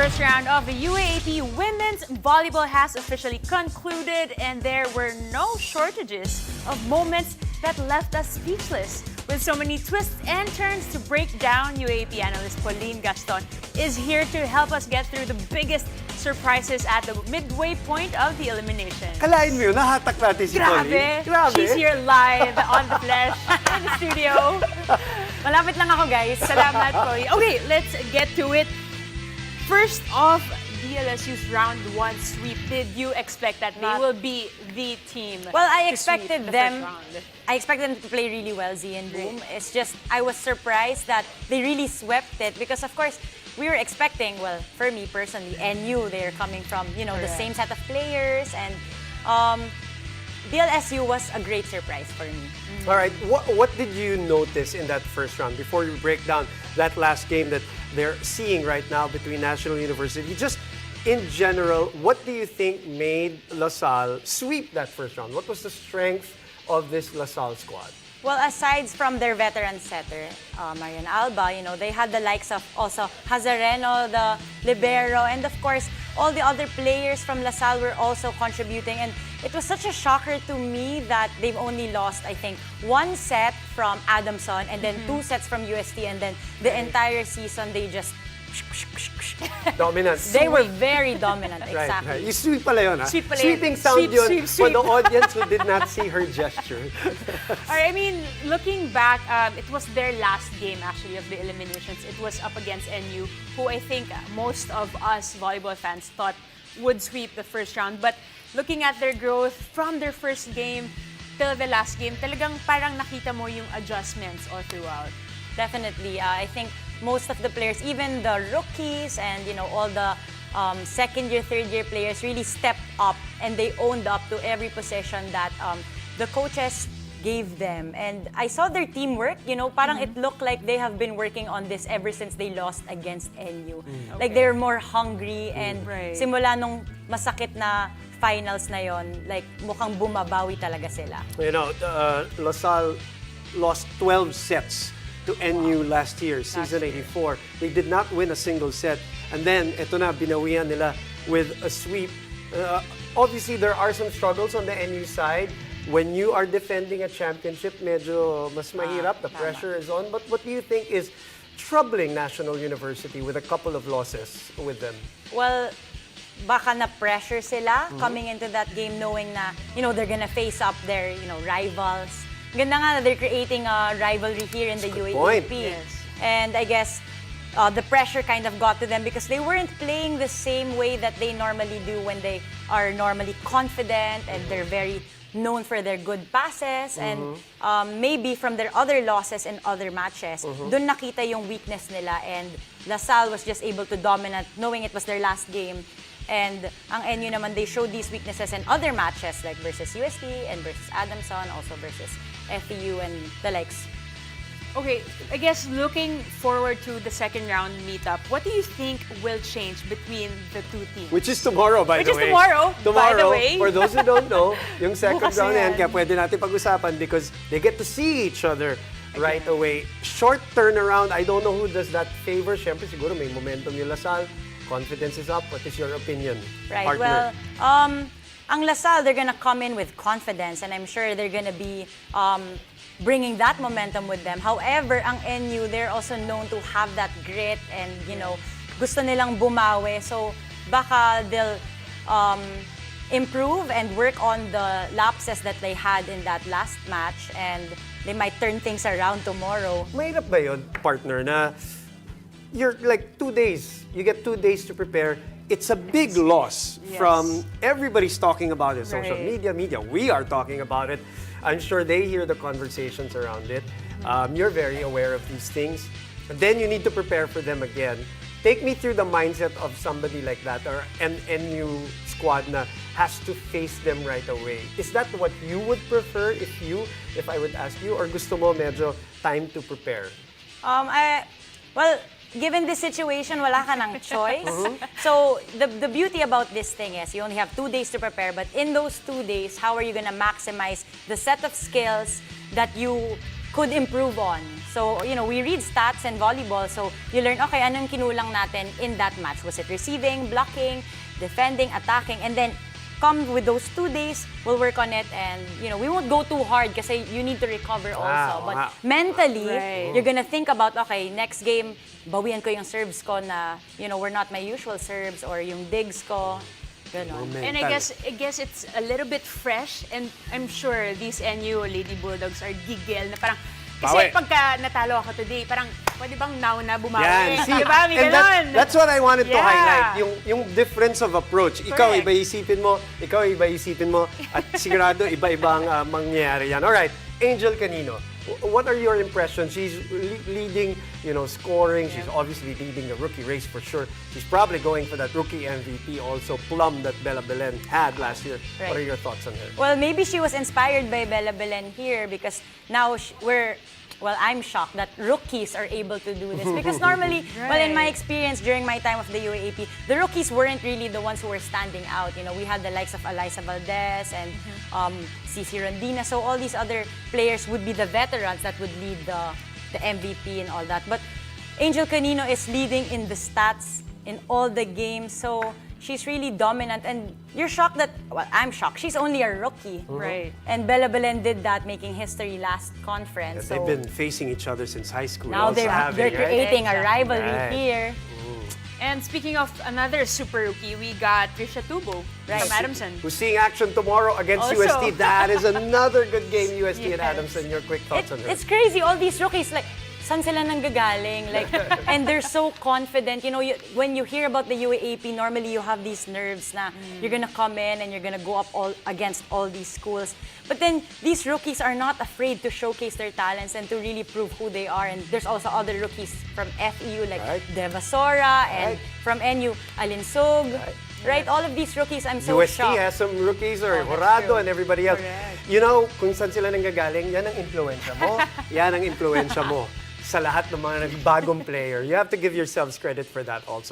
first round of the UAAP Women's Volleyball has officially concluded, and there were no shortages of moments that left us speechless. With so many twists and turns to break down, UAAP analyst Pauline Gaston is here to help us get through the biggest surprises at the midway point of the elimination. Kalain mo yun, nahatak natin si Pauline. Grabe! She's here live on the flesh in the studio. Malapit lang ako, guys. Salamat, Pauline. Okay, let's get to it. First off, DLSU's round 1 sweep. Did you expect that they will be the team? Well, I to sweep expected the them. first round? I expected them to play really well, Z and Boom. It's just I was surprised that they really swept it because, of course, we were expecting. Well, for me personally, NU, they're coming from the same set of players, and DLSU was a great surprise for me. All right, what did you notice in that first round before you break down that last game that they're seeing right now between National University? Just in general, what do you think made LaSalle sweep that first round? What was the strength of this LaSalle squad? Well, aside from their veteran setter, Marian Alba, they had the likes of also Hazareno, the libero, and of course, all the other players from LaSalle were also contributing. And it was such a shocker to me that they've only lost, I think, 1 set from Adamson and then 2 sets from UST, and then the entire season they just dominant. They were very dominant, Right, exactly. right. Yung sweep pala yun, ha? Sweep pala yun. Sweeping sound Sweep, yun sweep, for sweep. the audience who did not see her gesture. Or, I mean, looking back, it was their last game actually of the eliminations. It was up against NU, who I think most of us volleyball fans thought would sweep the first round. But looking at their growth from their first game till the last game, talagang parang nakita mo yung adjustments all throughout. Definitely. I think most of the players, even the rookies and all the second-year, third-year players really stepped up and they owned up to every possession that the coaches gave them. And I saw their teamwork, parang it looked like they have been working on this ever since they lost against NU. Like they're more hungry and simula nung masakit na finals na yon, like mukhang bumabawi talaga sila. LaSalle lost 12 sets to NU last year, season 84. They did not win a single set. And then, eto na, binawian nila with a sweep. Obviously, there are some struggles on the NU side. When you are defending a championship, medyo mas mahirap. The pressure is on. But what do you think is troubling National University with a couple of losses with them? Well, baka na-pressure sila coming into that game knowing na, they're gonna face up their, rivals. Ganda nga na they're creating a rivalry here in the UAAP. Yes. And I guess the pressure kind of got to them because they weren't playing the same way that they normally do when they are normally confident and they're very known for their good passes. And maybe from their other losses in other matches, dun nakita yung weakness nila, and LaSalle was just able to dominate knowing it was their last game. And ang NU naman, they showed these weaknesses in other matches like versus UST and versus Adamson, also versus FEU and the likes. Okay, I guess looking forward to the second round meetup, what do you think will change between the two teams? Which is tomorrow, by the way. Which is tomorrow, by the way. For those who don't know, yung second Bukas round na yan, yan. kaya pwede natin pag-usapan because they get to see each other right away. Short turnaround, I don't know who does that favor. Siyempre, siguro may momentum yung LaSalle. Confidence is up. What is your opinion, Right, partner? well, ang LaSalle, they're gonna come in with confidence, and I'm sure they're gonna be bringing that momentum with them. However, ang NU, they're also known to have that grit and, gusto nilang bumawi. So, baka they'll improve and work on the lapses that they had in that last match, and they might turn things around tomorrow. Mahirap ba yun, partner, na you're like 2 days, you get 2 days to prepare. It's a big loss from everybody's talking about it. Social media, we are talking about it. I'm sure they hear the conversations around it. You're very aware of these things. And then you need to prepare for them again. Take me through the mindset of somebody like that, or an NU squad na has to face them right away. Is that what you would prefer if I would ask you, or gusto mo medyo time to prepare? Well, given this situation, wala ka ng choice. So, the beauty about this thing is you only have 2 days to prepare, but in those 2 days, how are you gonna maximize the set of skills that you could improve on? So, we read stats in volleyball. So, you learn, okay, anong kinulang natin in that match? Was it receiving, blocking, defending, attacking? And then, come with those 2 days, we'll work on it. And, we won't go too hard kasi you need to recover also. But mentally, you're gonna think about, okay, next game, bawian ko yung serves ko na, were not my usual serves or yung digs ko. Ganon. And I guess it's a little bit fresh, and I'm sure these NU Lady Bulldogs are gigil na parang, kasi pagka natalo ako today, parang pwede bang now na bumawi? Yan, see, diba? May and ganon. that's what I wanted to Yeah. highlight, yung difference of approach. Ikaw, Correct. iba isipin mo, at sigurado, iba-ibang mangyayari yan. Alright, Angel Canino, what are your impressions? She's leading, scoring. She's obviously leading the rookie race for sure. She's probably going for that rookie MVP also, plum that Bella Belen had last year. Right. What are your thoughts on her? Well, maybe she was inspired by Bella Belen here because now I'm shocked that rookies are able to do this. Because normally, well, in my experience during my time of the UAAP, the rookies weren't really the ones who were standing out. We had the likes of Eliza Valdez and Cici Rondina. So all these other players would be the veterans that would lead the MVP and all that. But Angel Canino is leading in the stats in all the games. So she's really dominant, and you're shocked that, well, I'm shocked. She's only a rookie. Right. And Bella Belen did that, making history last conference. They've been facing each other since high school. now also they're creating a rivalry Right. here. And speaking of another super rookie, we got Trisha Tubo from Adamson. Who's seeing action tomorrow against Also. UST. That is another good game, UST and Adamson. Your quick thoughts on her? It's crazy, all these rookies, like, saan sila nanggagaling? Like, and they're so confident. When you hear about the UAAP, normally you have these nerves na you're gonna come in and you're gonna go up against all these schools. But then, these rookies are not afraid to showcase their talents and to really prove who they are. And there's also other rookies from FEU, like Deva Sora, and from NU, Alinsog. Right? All of these rookies, I'm so UST shocked. has some rookies, or Oh, that's Horado true. and everybody else. Kung saan sila nanggagaling, yan ang influensya mo. Yan ang influensya mo sa lahat ng mga nagbagong player. You have to give yourselves credit for that also.